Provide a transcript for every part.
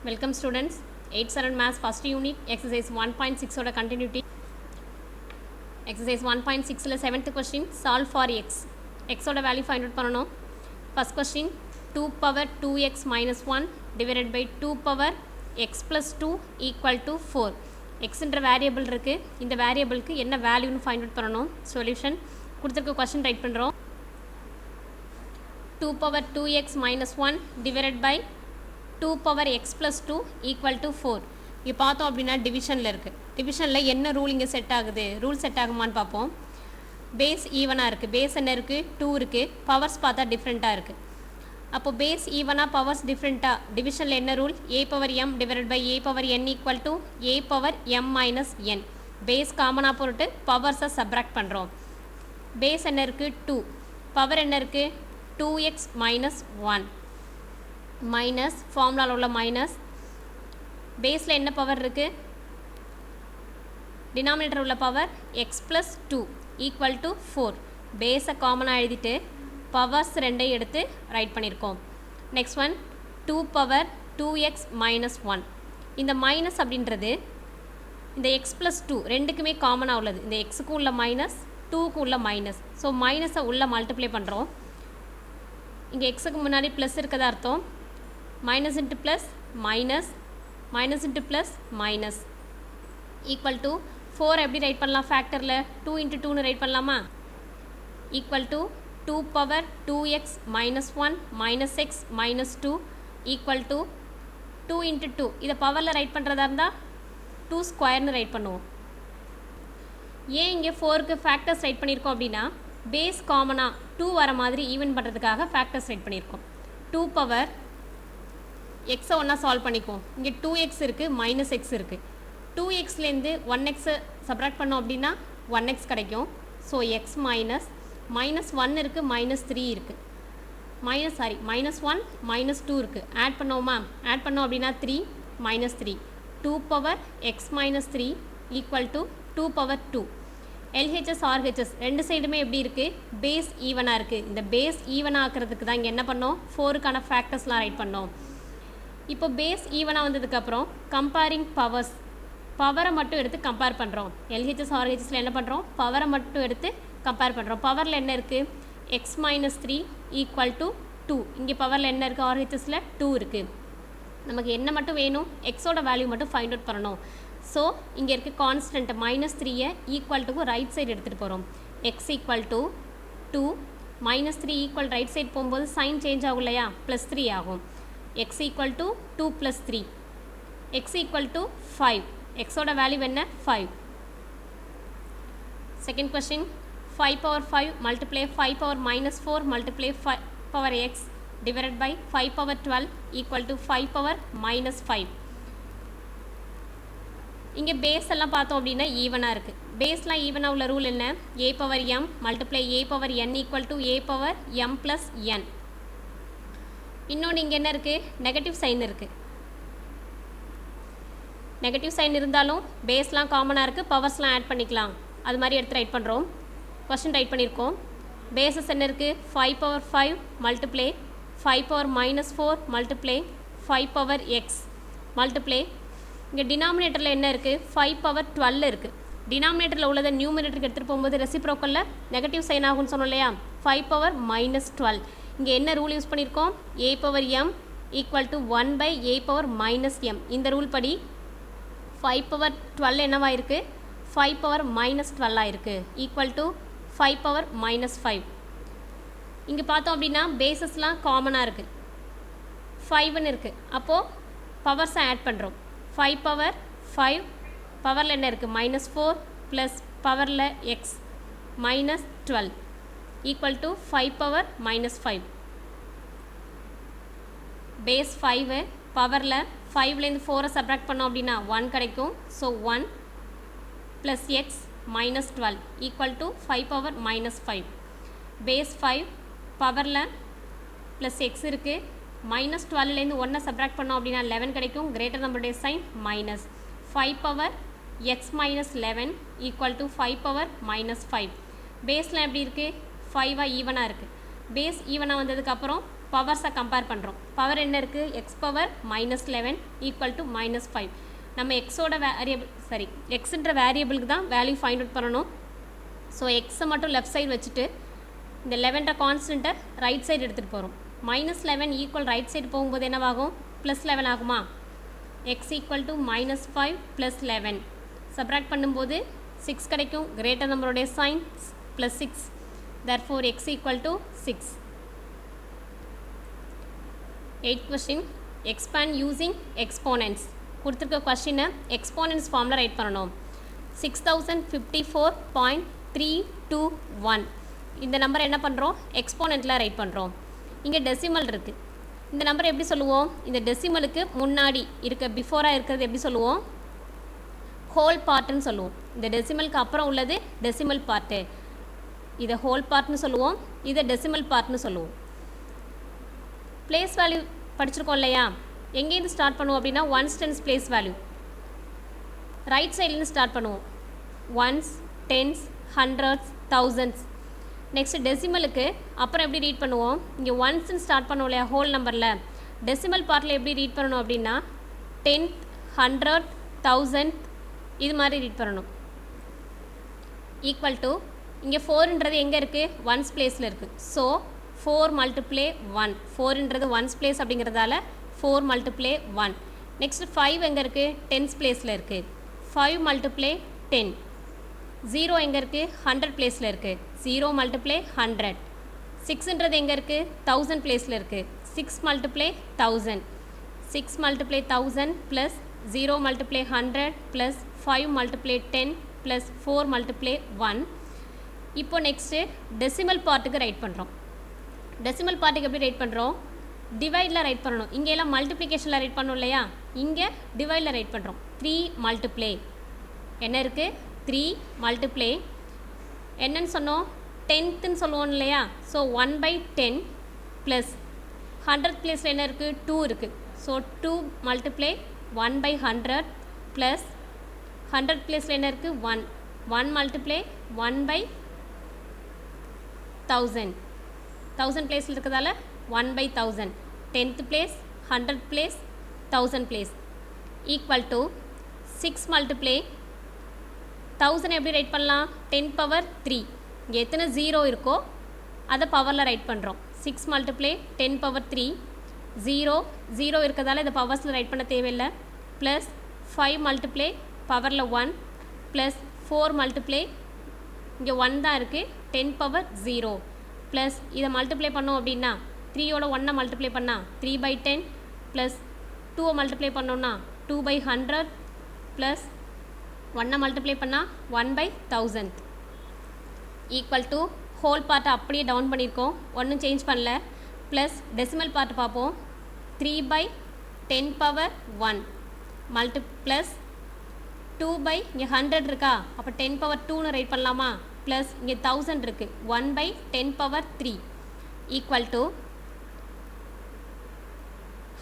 Welcome students, 8th Standard Maths first unit, exercise 1.6 oda continuity. Exercise 1.6 la 7th question, solve for x. X oda value find out பண்ணனும். First question, 2 power 2x minus 1 divided by 2 power x plus 2 equal to 4. x என்ற variable இருக்கு. இந்த variableக்கு என்ன value னு find out பண்ணனும். Solution கொடுத்திருக்க question write பண்றோம். 2 power 2x minus 1 divided by 2 power x plus 2 equal to 4. இங்கே பார்த்தோம் அப்படின்னா டிவிஷனில் இருக்குது. டிவிஷனில் என்ன ரூல் இங்கே செட் ஆகுது, ரூல் செட் ஆகுமான்னு பார்ப்போம். பேஸ் ஈவனாக இருக்குது, பேஸ் என்ன இருக்குது 2 இருக்குது, பவர்ஸ் பார்த்தா டிஃப்ரெண்ட்டாக இருக்குது. அப்போது பேஸ் ஈவனாக பவர்ஸ் டிஃப்ரெண்ட்டாக டிவிஷனில் என்ன rule, a power m divided by a power n equal to a power m minus n. Base காமனாக போட்டு பவர்ஸை சப்ராக்ட் பண்ணுறோம். பேஸ் என்ன இருக்குது 2, பவர் என்ன இருக்குது 2x மைனஸ் 1 மைனஸ் ஃபார்முலாவில் உள்ள மைனஸ், பேஸில் என்ன பவர் இருக்குது, டினாமினேட்டர் உள்ள power x plus 2 equal to 4. பேஸை காமனாக எழுதிட்டு பவர்ஸ் ரெண்டையும் எடுத்து ரைட் பண்ணியிருக்கோம். Next one 2 power 2x minus 1. இந்த மைனஸ் அப்படின்றது இந்த x ப்ளஸ் 2 ரெண்டுக்குமே காமனாக உள்ளது. இந்த எக்ஸுக்கும் உள்ள மைனஸ் 2க்கும் உள்ள மைனஸ். ஸோ மைனஸை உள்ள மல்டிப்ளை பண்ணுறோம். இங்கே எக்ஸுக்கு முன்னாடி ப்ளஸ் இருக்கதா அர்த்தம். Minus into plus minus, minus into plus minus equal to 4 எப்படி ரைட் பண்ணலாம், ஃபேக்டரில் 2 இன்ட்டு 2னு ரைட் பண்ணலாமா, equal to 2 power 2x minus 1 minus X minus 2 equal to 2 into 2. இதை பவரில் ரைட் பண்ணுறதா இருந்தால் 2 ஸ்கொயர்னு ரைட் பண்ணுவோம். ஏன் இங்கே 4க்கு ஃபேக்டர்ஸ் ரைட் பண்ணியிருக்கோம் அப்படின்னா, பேஸ் காமனாக 2 வர மாதிரி ஈவன் பண்ணுறதுக்காக ஃபேக்டர்ஸ் ரைட் பண்ணியிருக்கோம். 2 பவர் எக்ஸை ஒன்றா சால்வ் பண்ணிக்குவோம். இங்கே 2x இருக்குது, மைனஸ் எக்ஸ் இருக்குது. 2xலேருந்து 1xை சப்ராக்ட் பண்ணோம் அப்படின்னா 1x கிடைக்கும். ஸோ எக்ஸ் மைனஸ் மைனஸ் 1 இருக்குது, மைனஸ் 3 இருக்குது, மைனஸ் 1 மைனஸ் 2 இருக்குது. ஆட் பண்ணுவோமா, ஆட் பண்ணோம் அப்படின்னா 3 minus 3. 2 power x minus 3 equal to 2 power 2. LHS RHS ரெண்டு சைடுமே எப்படி இருக்குது, பேஸ் ஈவனாக இருக்குது. இந்த பேஸ் ஈவனாக ஆக்கிறதுக்கு தான் இங்கே என்ன பண்ணோம், 4க்கான ஃபேக்டர்ஸ்லாம் ரைட் பண்ணோம். இப்போ பேஸ் ஈவனாக வந்ததுக்கப்புறம் கம்பேரிங் பவர்ஸ், பவரை மட்டும் எடுத்து கம்பேர் பண்ணுறோம். எல்ஹெச்எஸ் ஆர்ஹெச்எஸில் என்ன பண்ணுறோம், பவரை மட்டும் எடுத்து கம்பேர் பண்ணுறோம். பவரில் என்ன இருக்குது, எக்ஸ் மைனஸ் 3 ஈக்குவல் டு 2. இங்கே பவரில் என்ன இருக்குது, ஆர்ஹெச்எஸில் 2 இருக்குது. நமக்கு என்ன மட்டும் வேணும், எக்ஸோட வேல்யூ மட்டும் ஃபைண்ட் அவுட் பண்ணணும். ஸோ இங்கே இருக்க கான்ஸ்டன்ட் மைனஸ் 3யை ஈக்குவல் டுக்கு ரைட் சைடு எடுத்துகிட்டு போகிறோம். X equal to 2 minus 3 equal right side போகும்போது சைன் சேஞ்ச் ஆகும் இல்லையா, ப்ளஸ் 3 ஆகும். x equal to 2 plus 3, x equal to 5. எக்ஸோட வேல்யூ என்ன 5. Second question 5 power 5 multiply 5 power minus 4 multiply 5 power x divided by 5 power 12 equal to 5 power minus 5. இங்கே base எல்லாம் பார்த்தோம் அப்படின்னா ஈவனாக இருக்குது. பேஸ்லாம் ஈவனாக உள்ள ரூல் என்ன, a power m multiply a power n equal to a power m plus n. இன்னொன்று இங்கே என்ன இருக்குது, நெகட்டிவ் சைன் இருக்குது. நெகட்டிவ் சைன் இருந்தாலும் பேஸ்லாம் காமனாக இருக்குது, பவர்ஸ்லாம் ஆட் பண்ணிக்கலாம். அது மாதிரி எடுத்து ரைட் பண்ணுறோம். கொஸ்டின் ரைட் பண்ணியிருக்கோம். பேஸஸ் என்ன இருக்குது, 5 power 5 multiply 5 power minus 4 multiply 5 power X multiply, இங்கே டினாமினேட்டரில் என்ன இருக்குது, 5 பவர் 12 இருக்குது. டினாமினேட்டரில் உள்ளதை நியூமினேட்டருக்கு எடுத்துகிட்டு போகும்போது ரெசிப்ரோக்கலில் நெகட்டிவ் சைன் ஆகும்னு சொன்னோம் இல்லையா, 5 பவர் மைனஸ் 12. இங்கே என்ன ரூல் யூஸ் பண்ணியிருக்கோம், a power m equal to 1 by a power minus m. இந்த ரூல் படி 5 பவர் 12 என்னவாக இருக்குது, 5 பவர் மைனஸ் 12 இருக்குது, ஈக்குவல் டு 5 பவர் மைனஸ் 5. இங்கே பார்த்தோம் அப்படின்னா பேசஸ்லாம் காமனாக இருக்குது, 5ன்னு இருக்குது. அப்போது பவர்ஸை ஆட் பண்ணுறோம். 5 பவர் 5 பவரில் என்ன இருக்குது, மைனஸ் 4 ப்ளஸ் பவரில் x minus 12 equal to 5 power minus 5. Base 5 பவரில் 5லேருந்து 4 சப்ராக்ட் பண்ணோம் அப்படின்னா 1 கிடைக்கும். So 1 plus x minus 12 equal to 5 power minus 5. Base 5 பவரில் ப்ளஸ் எக்ஸ் இருக்குது, மைனஸ் 12லேருந்து 1 சப்ராக்ட் பண்ணோம் அப்படின்னா 11 கிடைக்கும். கிரேட்டர் நம்பருடைய sign minus 5 power x minus 11 equal to 5 power minus 5. பேஸில் எப்படி இருக்குது, 5 ஈவனாக இருக்குது. பேஸ் ஈவனாக வந்ததுக்கப்புறம் பவர்ஸை கம்பேர் பண்ணுறோம். பவர் என்ன இருக்குது? X power -11 equal to -5. நம்ம எக்ஸோட எக்ஸுன்ற வேரியபிளுக்கு தான் வேல்யூ ஃபைண்ட் அவுட் பண்ணணும். ஸோ எக்ஸை மட்டும் லெஃப்ட் சைடு வச்சுட்டு இந்த 11 கான்ஸ்டண்ட்டை ரைட் சைடு எடுத்துகிட்டு போகிறோம். -11 ஈக்குவல் ரைட் சைடு போகும்போது என்னவாகும்? +11 ஆகுமா? எக்ஸ் ஈக்குவல் டு -5 + 11 சப்ராக்ட் பண்ணும்போது 6 கிடைக்கும். கிரேட்டர் நம்பருடைய sign +6. therefore x equal to 6. 8th question, expand using exponents. கொடுத்திருக்க கொஸ்டினை எக்ஸ்போனன்ட்ஸ் ஃபார்மில் ரைட் பண்ணணும். 6054.321 இந்த நம்பரை என்ன பண்ணுறோம்? எக்ஸ்போனண்ட்டில் ரைட் பண்ணுறோம். இங்கே டெசிமல் இருக்குது. இந்த நம்பரை எப்படி சொல்லுவோம்? இந்த டெசிமலுக்கு முன்னாடி பிஃபோராக இருக்கிறது எப்படி சொல்லுவோம்? ஹோல் பார்ட்டுன்னு சொல்லுவோம். இந்த டெசிமலுக்கு அப்புறம் உள்ளது டெசிமல் பார்ட்டு. இதை ஹோல் பார்ட்னு சொல்லுவோம், இதை டெசிமல் பார்ட்னு சொல்லுவோம். பிளேஸ் வேல்யூ படிச்சிருக்கோம் இல்லையா? எங்கேருந்து ஸ்டார்ட் பண்ணுவோம் அப்படின்னா ones tens place value right சைட்லேருந்து ஸ்டார்ட் பண்ணுவோம். Ones, tens, hundreds, thousands. Next டெசிமலுக்கு அப்புறம் எப்படி ரீட் பண்ணுவோம்? இங்கே ஒன்ஸ்ன்னு ஸ்டார்ட் பண்ணுவோம் இல்லையா ஹோல் நம்பரில். டெசிமல் பார்ட்டில் எப்படி ரீட் பண்ணணும் அப்படின்னா 10th, 100th, 1000th இது மாதிரி ரீட் பண்ணணும். ஈக்குவல் டு இங்கே 4ன்றது எங்கே இருக்குது? ஒன்ஸ் பிளேஸில் இருக்குது. ஸோ 4 × 1. 4ன்றது ஒன்ஸ் பிளேஸ் அப்படிங்கிறதால 4 × 1. நெக்ஸ்ட் 5 எங்கே இருக்குது? டென்ஸ் பிளேஸில் இருக்குது. 5 × 10. 0 எங்கே இருக்குது? 100 பிளேஸில் இருக்குது. 0 × 100. 6ன்றது எங்கே இருக்குது? 1000 பிளேஸில் இருக்குது. 6 × 1000. 6 × 1000 + 0 × 100 + 5 × 10 + 4 × 1. இப்போ நெக்ஸ்ட்டு டெசிமல் பார்ட்டுக்கு ரைட் பண்ணுறோம். டெசிமல் பார்ட்டுக்கு எப்படி ரைட் பண்ணுறோம்? டிவைடில் ரைட் பண்ணணும். இங்கே எல்லாம் மல்டிப்ளிகேஷனில் ரைட் பண்ணோம் இல்லையா? இங்கே டிவைடில் ரைட் பண்ணுறோம். 3 மல்டிப்ளே என்ன இருக்குது? 3 மல்டிப்ளே என்னன்னு சொன்னோம்? 10ன்னு சொல்லுவோம் இல்லையா? ஸோ 1/10 ப்ளஸ் 100 பிளேஸில் என்ன இருக்குது? 2 இருக்குது. ஸோ 2 மல்டிப்ளே 1/100 ப்ளஸ் 100 பிளேஸில் என்ன இருக்குது? 1. 1 மல்டிப்ளே 1/1000. 1000 பிளேஸில் இருக்கிறதால 1/1000. 10th place, 100th place, 1000 place. Equal to 6 multiplay 1000 எப்படி ரைட் பண்ணலாம்? 10^3. இங்கே எத்தனை 0 இருக்கோ அதை பவரில் ரைட் பண்ணுறோம். 6 மல்டிப்ளே 10^3. 0 இருக்கிறதால இதை பவர்ஸில் ரைட் பண்ண தேவையில்லை. ப்ளஸ் 5 மல்டிப்ளே பவரில் 1 ப்ளஸ் 4 மல்டிப்ளே இங்கே 1 தான் இருக்குது 10^0 ப்ளஸ் இதை மல்டிப்ளை பண்ணோம் அப்படின்னா 3யோட 1 மல்டிப்ளை பண்ணால் 3/10 ப்ளஸ் 2 மல்டிப்ளை பண்ணோன்னா 2/100 ப்ளஸ் 1 மல்டிப்ளை பண்ணால் 1/1000 ஈக்குவல் டு ஹோல் பார்ட்டை அப்படியே டவுன் பண்ணியிருக்கோம், ஒன்றும் சேஞ்ச் பண்ணல. ப்ளஸ் டெசிமல் பார்ட் பார்ப்போம். 3/10^1 ப்ளஸ் 2 இங்கே 100 இருக்கா? அப்போ 10^2ன்னு ரைட் பண்ணலாமா? ப்ளஸ் இங்கே 1000 இருக்குது 1/10^3 equal to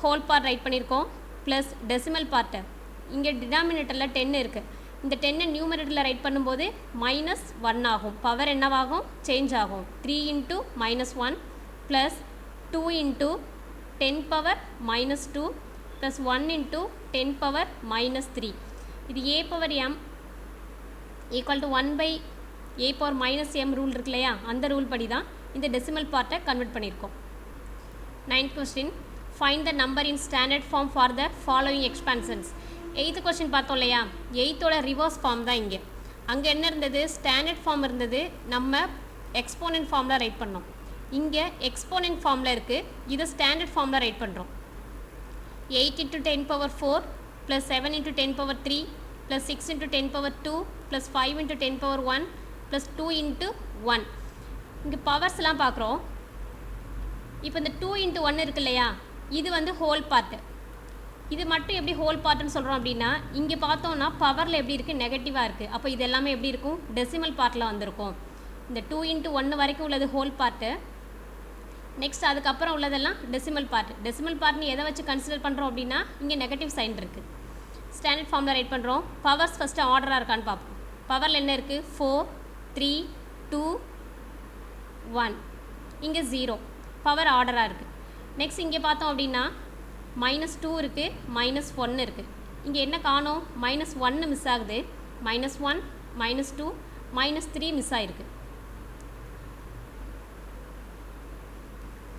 whole part right பண்ணியிருக்கோம். ப்ளஸ் டெசிமல் பார்ட்டை இங்கே டினாமினேட்டரில் 10 இருக்குது. இந்த 10 நியூமரேட்டரில் ரைட் பண்ணும்போது -1 ஆகும். பவர் என்னவாகும்? சேஞ்ச் ஆகும். 3 × -1 ப்ளஸ் 2 × 10^-2 ப்ளஸ் 1 × 10^-3. இது a/m equal to 1/a⁻m rule இருக்கு இல்லையா? அந்த ரூல் படி தான் இந்த டெசிமல் பார்ட்டை கன்வெர்ட் பண்ணியிருக்கோம். 9th question, find the number in standard form for the following expansions. 8th question பார்த்தோம் இல்லையா? 8ோட ரிவர்ஸ் ஃபார்ம் தான் இங்கே. அங்கே என்ன இருந்தது? ஸ்டாண்டர்ட் ஃபார்ம் இருந்தது, நம்ம எக்ஸ்போனன்ட் ஃபார்மில் ரைட் பண்ணோம். இங்கே எக்ஸ்போனன்ட் ஃபார்மில் இருக்குது, இதை ஸ்டாண்டர்ட் ஃபார்மில் ரைட் பண்ணுறோம். 8 × 10^4 ப்ளஸ் 7 × 10^3 ப்ளஸ் 6 × 10^2 ப்ளஸ் 5 × 10^1 ப்ளஸ் 2 × 1. இங்கே பவர்ஸ்லாம் பார்க்குறோம். இப்போ இந்த 2 × 1 இருக்கு இல்லையா? இது வந்து ஹோல் பார்ட்டு. இது மட்டும் எப்படி ஹோல் பார்ட்டுன்னு சொல்கிறோம் அப்படின்னா, இங்கே பார்த்தோன்னா பவரில் எப்படி இருக்குது? நெகட்டிவாக இருக்குது. அப்போ இது எல்லாமே எப்படி இருக்கும்? டெசிமல் பார்ட்டில் வந்திருக்கும். இந்த 2 × 1 வரைக்கும் உள்ளது ஹோல் பார்ட்டு. நெக்ஸ்ட் அதுக்கப்புறம் உள்ளதெல்லாம் டெசிமல் பார்ட். டெசிமல் பார்ட்னு எதை வச்சு கன்சிடர் பண்ணுறோம் அப்படின்னா, இங்கே நெகட்டிவ் சைன் இருக்குது. ஸ்டாண்டர்ட் ஃபார்மில் ரைட் பண்ணுறோம். பவர்ஸ் ஃபஸ்ட்டு ஆர்டராக இருக்கான்னு பார்ப்போம். பவரில் என்ன இருக்குது? 4, 3, 2, 1. இங்கே 0. பவர் ஆர்டராக இருக்குது. நெக்ஸ்ட் இங்கே பார்த்தோம் அப்படின்னா -2 இருக்குது, -1 இருக்குது. இங்கே என்ன காணோம்? -1 மிஸ் ஆகுது, -1, -2, -3 மிஸ் ஆகிருக்கு.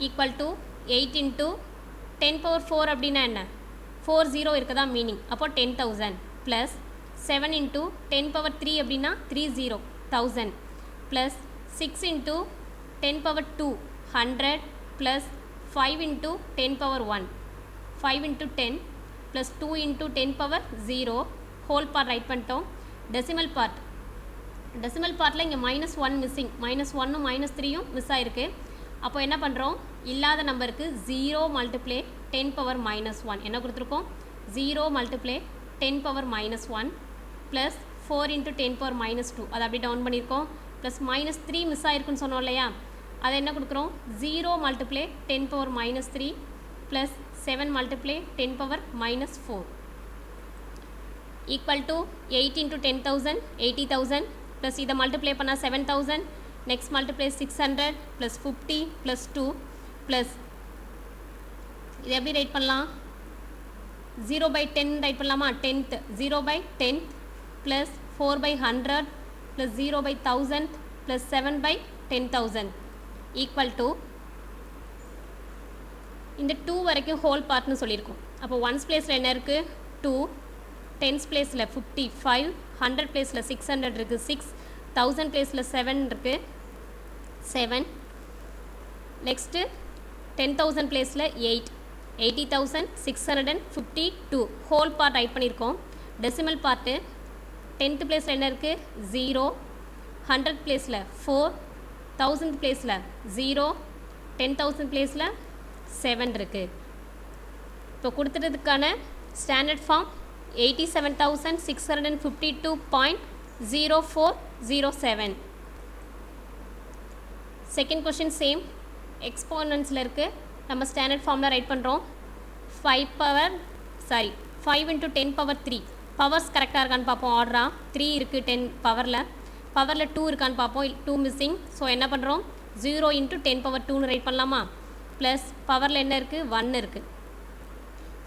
ஈக்குவல் டு 8 இன்ட்டு 10⁴ அப்படின்னா என்ன? 40 இருக்கதா மீனிங். அப்போ 10,000 ப்ளஸ் 7 இன்ட்டு 10⁻3 அப்படின்னா 30,000 plus 6 into 10⁻2 100 plus 5 into 10⁻1 5 into 10 plus 2 into 10⁻0 whole part right பண்ணிட்டோம். டெசிமல் பார்ட்டில் இங்கே -1 மிஸ்ஸிங், -1ம் -3யும் மிஸ் ஆகிருக்கு. அப்போ என்ன பண்ணுறோம்? இல்லாத நம்பருக்கு 0 மல்டிப்ளே 10⁻−1 என்ன கொடுத்துருக்கோம்? 0 மல்டிப்ளே 10⁻−1 ப்ளஸ் 4 இன்ட்டு 10⁻−2 அதை அப்படி டவுன் பண்ணியிருக்கோம். ப்ளஸ் -3 மிஸ் ஆகிருக்குன்னு சொன்னோம் இல்லையா? அதை என்ன கொடுக்குறோம்? 0 multiplay 10⁻−3 plus 7 multiplay 10⁻−4 equal to 8 into 10,000 80,000 plus இதை மல்டிப்ளை பண்ணால் 7,000. Next multiply 600 plus 50 plus 2 plus இது எப்படி ரைட் பண்ணலாம்? 0/10 ரைட் பண்ணலாமா? 10th 0/10 plus 4/100 plus 0/1000 plus 7/10,000 equal to இந்த 2 வரைக்கும் ஹோல் பார்ட்னு சொல்லியிருக்கோம். அப்போ ஒன்ஸ் பிளேஸில் என்ன இருக்குது? 2, டென்ஸ் பிளேஸில் 55, 100 பிளேஸில் 600 இருக்குது, 6, 1000 பிளேஸில் 7 இருக்குது, 7. நெக்ஸ்ட்டு 10,000 பிளேஸில் 8, 80,652 ஹோல் பார்ட் ரைட் பண்ணியிருக்கோம். டெசிமல் பார்ட்டு 10th பிளேஸில் என்ன இருக்குது? 0, 100 பிளேஸில் 4, 1000 பிளேஸில் 0, 10,000 பிளேஸில் 7 இருக்குது. இப்போ கொடுத்துட்டதுக்கான standard form 87,652.0407. Second question same எக்ஸ்போனன்ட்ஸில் இருக்குது. நம்ம ஸ்டாண்டர்ட் ஃபார்மில் ரைட் பண்ணுறோம். 5 இன்ட்டு 10⁻3 பவர்ஸ் கரெக்டாக இருக்கான்னு பார்ப்போம். ஆர்டரா 3 இருக்குது 10 பவரில் 2 இருக்கான்னு பார்ப்போம். 2 மிஸ்ஸிங். ஸோ என்ன பண்ணுறோம்? 0 இன்ட்டு 10⁻2ன்னு ரைட் பண்ணலாமா? ப்ளஸ் பவரில் என்ன இருக்குது? 1 இருக்குது.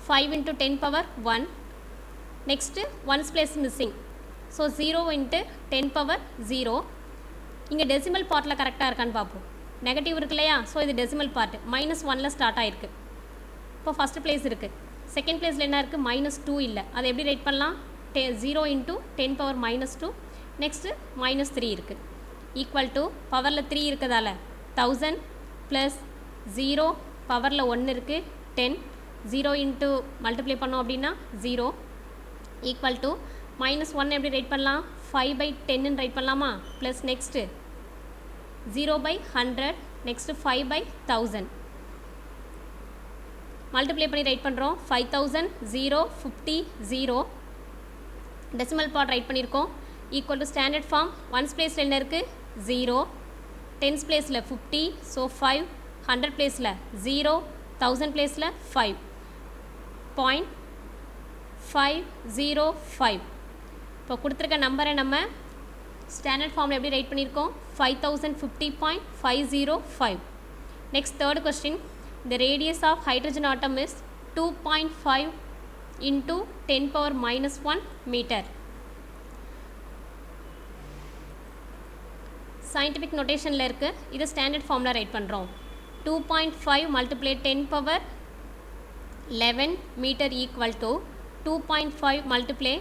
5 into 10⁻1 next once place missing. So 0 into 10⁻0 இங்கே டெசிமல் பார்ட்டில் கரெக்டாக இருக்கான்னு பார்ப்போம். நெகட்டிவ் இருக்கு இல்லையா? ஸோ இது டெசிமல் பார்ட்டு -1ல் ஸ்டார்ட் ஆகிருக்கு. இப்போ ஃபஸ்ட்டு பிளேஸ் இருக்குது. செகண்ட் பிளேஸில் என்ன இருக்குது? -2 இல்லை. அதை எப்படி ரைட் பண்ணலாம்? 0 இன்ட்டு 10⁻−2 நெக்ஸ்ட்டு -3 இருக்குது. ஈக்குவல் டு பவரில் 3 இருக்கிறதால 1000 ப்ளஸ் 0 பவரில் 1 இருக்குது 10, 0 இன்ட்டு மல்டிப்ளை பண்ணோம் அப்படின்னா 0 ஈக்குவல் டு -1 எப்படி ரைட் பண்ணலாம்? 5/10ன்னு ரைட் பண்ணலாமா? ப்ளஸ் நெக்ஸ்ட்டு 0/100 நெக்ஸ்ட்டு 5/1000 மல்டிப்ளை பண்ணி ரைட் பண்ணுறோம். 5,000 0 50 0 டெசிமல் பார்ட் ரைட் பண்ணியிருக்கோம். Equal to standard form ones பிளேஸில் என்ன இருக்குது? 0, டென்ஸ் பிளேஸில் 50, ஸோ 5, 100 பிளேஸில் 0, 1000 பிளேஸில் 5.505. இப்போ கொடுத்துருக்க நம்பரை நம்ம ஸ்டாண்டர்ட் ஃபார்மில் எப்படி ரைட் பண்ணியிருக்கோம்? 5050.505. Next third question. The radius of hydrogen atom is 2.5 into 10⁻−1 meter. Scientific நோட்டேஷனில் இருக்குது. இது ஸ்டாண்டர்ட் ஃபார்மில் ரைட் பண்ணுறோம். 2.5 multiply 10⁻11 metre equal to 2.5 multiply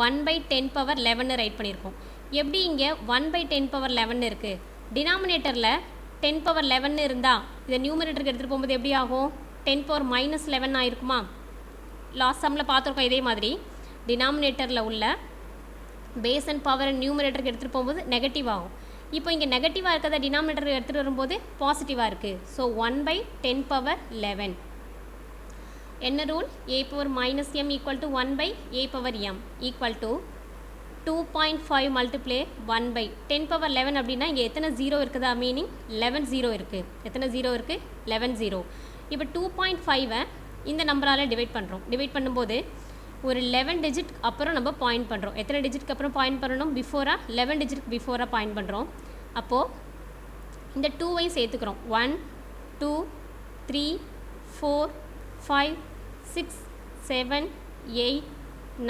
1/10⁻11 right பண்ணியிருக்கோம். எப்படி இங்கே 1/10⁻11 இருக்குது? டினாமினேட்டரில் 10⁻11 இருந்தால் இதை நியூமரேட்டருக்கு எடுத்துகிட்டு போகும்போது எப்படி ஆகும்? 10⁻−11 ஆகிருக்குமா? லாஸ்ட் சம்மில் பார்த்துருக்கோம். இதே மாதிரி டினாமினேட்டரில் உள்ள பேஸ் அண்ட் பவர் நியூமரேட்டருக்கு எடுத்துகிட்டு போகும்போது நெகட்டிவ் ஆகும். இப்போ இங்கே நெகட்டிவாக இருக்கிறத டினாமினேட்டருக்கு எடுத்துகிட்டு வரும்போது பாசிட்டிவாக இருக்குது. ஸோ 1/10⁻11. என்ன rule? a⁻−m equal to 1/a⁻m equal to 2.5 multiply 1/10⁻11 அப்படின்னா இங்கே எத்தனை 0 இருக்குதா? மீனிங் 11 0 இருக்குது. எத்தனை 0 இருக்குது? 11 0. இப்போ 2.5 இந்த நம்பரால் டிவைட் பண்ணுறோம். டிவைட் பண்ணும்போது ஒரு 11 டிஜிட் அப்புறம் நம்ம பாயிண்ட் பண்ணுறோம். எத்தனை டிஜிட்க்கு அப்புறம் பாயிண்ட் பண்ணணும்? பிஃபோராக 11 டிஜிட்க்கு பிஃபோராக பாயிண்ட் பண்ணுறோம். அப்போது இந்த 2ஐ சேர்த்துக்கிறோம். 1 2 3 4 5 6 7 8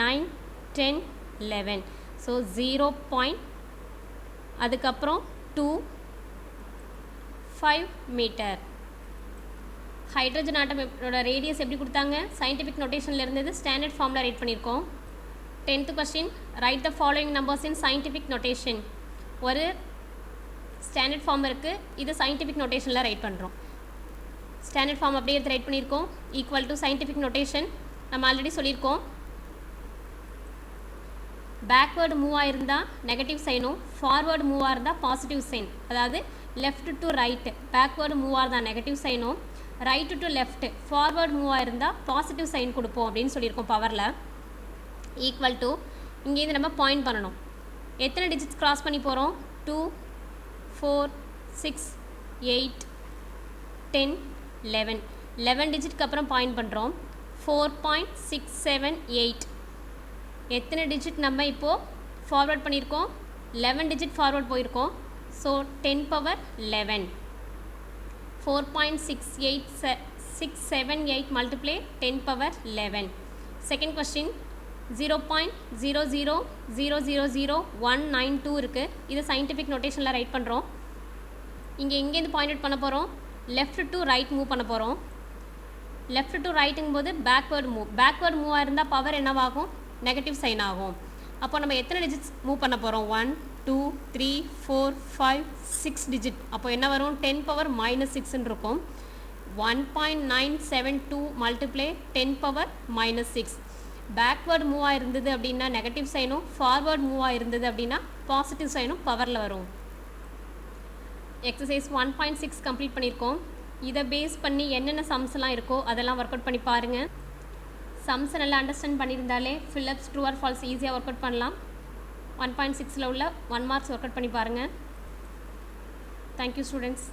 9 10 11 ஸோ 0 பாயிண்ட் அதுக்கப்புறம் 2 5 மீட்டர். ஹைட்ரஜன் ஆட்டமோட ரேடியஸ் எப்படி கொடுத்தாங்க? சயின்டிஃபிக் நோட்டேஷனில் இருந்தது, ஸ்டாண்டர்ட் ஃபார்மில் ரைட் பண்ணியிருக்கோம். 10th question, write the following numbers in scientific notation. ஒரு ஸ்டாண்டர்ட் ஃபார்ம் இருக்குது, இது சயின்டிஃபிக் நோட்டேஷனில் ரைட் பண்ணுறோம். ஸ்டாண்டர்ட் ஃபார்ம் அப்படியே எடுத்து ரைட் பண்ணியிருக்கோம். ஈக்குவல் டு சயின்டிஃபிக் நோட்டேஷன் நம்ம ஆல்ரெடி சொல்லியிருக்கோம். பேக்வேர்டு மூவ் ஆகிருந்தால் நெகட்டிவ் சைனும், ஃபார்வேர்டு மூவ் ஆகிருந்தால் பாசிட்டிவ் சைன். அதாவது left to right backward move ஆகிருந்தால் நெகட்டிவ் சைனும், right to left forward move ஆகிருந்தால் பாசிட்டிவ் சைன் கொடுப்போம் அப்படின்னு சொல்லியிருக்கோம் பவரில். ஈக்குவல் டு இங்கேருந்து நம்ம பாயிண்ட் பண்ணணும். எத்தனை டிஜிட்ஸ் க்ராஸ் பண்ணி போகிறோம்? 2 4 6 8 10 11 11 டிஜிட்க்கு அப்புறம் பாயிண்ட் பண்ணுறோம். 4.678 எத்தனை டிஜிட் நம்ம இப்போது ஃபார்வர்ட் பண்ணியிருக்கோம்? 11 டிஜிட் ஃபார்வர்ட் போயிருக்கோம். So 10 power 11 4.678 multiply 10 power 11. Second question, 0.000000192 இருக்குது. இது சயின்டிஃபிக் நோட்டேஷனில் ரைட் பண்ணுறோம். இங்கே எங்கேருந்து பாயிண்ட் அவுட் பண்ண போகிறோம்? லெஃப்ட் டு ரைட் மூவ் பண்ண போகிறோம். லெஃப்ட் டு ரைட்டுங்கும் போது பேக்வேர்டு மூவ் ஆயிருந்தால் பவர் என்னவாகும்? நெகட்டிவ் சைன் ஆகும். அப்போ நம்ம எத்தனை டிஜிட்ஸ் மூவ் பண்ண போகிறோம்? 1 2 3 4 5 6 டிஜிட். அப்போ என்ன வரும்? 10 பவர் -6 இருக்கும். 1.972 மல்டிப்ளை 10 பவர் -6. பேக்வேர்டு மூவ் ஆயிருந்தது அப்படின்னா நெகட்டிவ் சைனும், ஃபார்வேர்டு மூவ் ஆயிருந்தது அப்படின்னா பாசிட்டிவ் சைனும் பவரில் வரும். எக்ஸசைஸ் 1.6 கம்ப்ளீட் பண்ணியிருக்கோம். இதை பேஸ் பண்ணி என்னென்ன சம்ஸ்லாம் இருக்கோ அதெல்லாம் ஒர்க் அவுட் பண்ணி பாருங்கள். சம்ஸை நல்லா அண்டர்ஸ்டாண்ட் பண்ணியிருந்தாலே ஃபில்லப்ஸ் ட்ரூ ஆர் ஃபால்ஸ் ஈஸியாக ஒர்க் அவுட் பண்ணலாம். 1.6ல் உள்ள 1 மார்க்ஸ் ஒர்க் அவுட் பண்ணி பாருங்கள். Thank you students.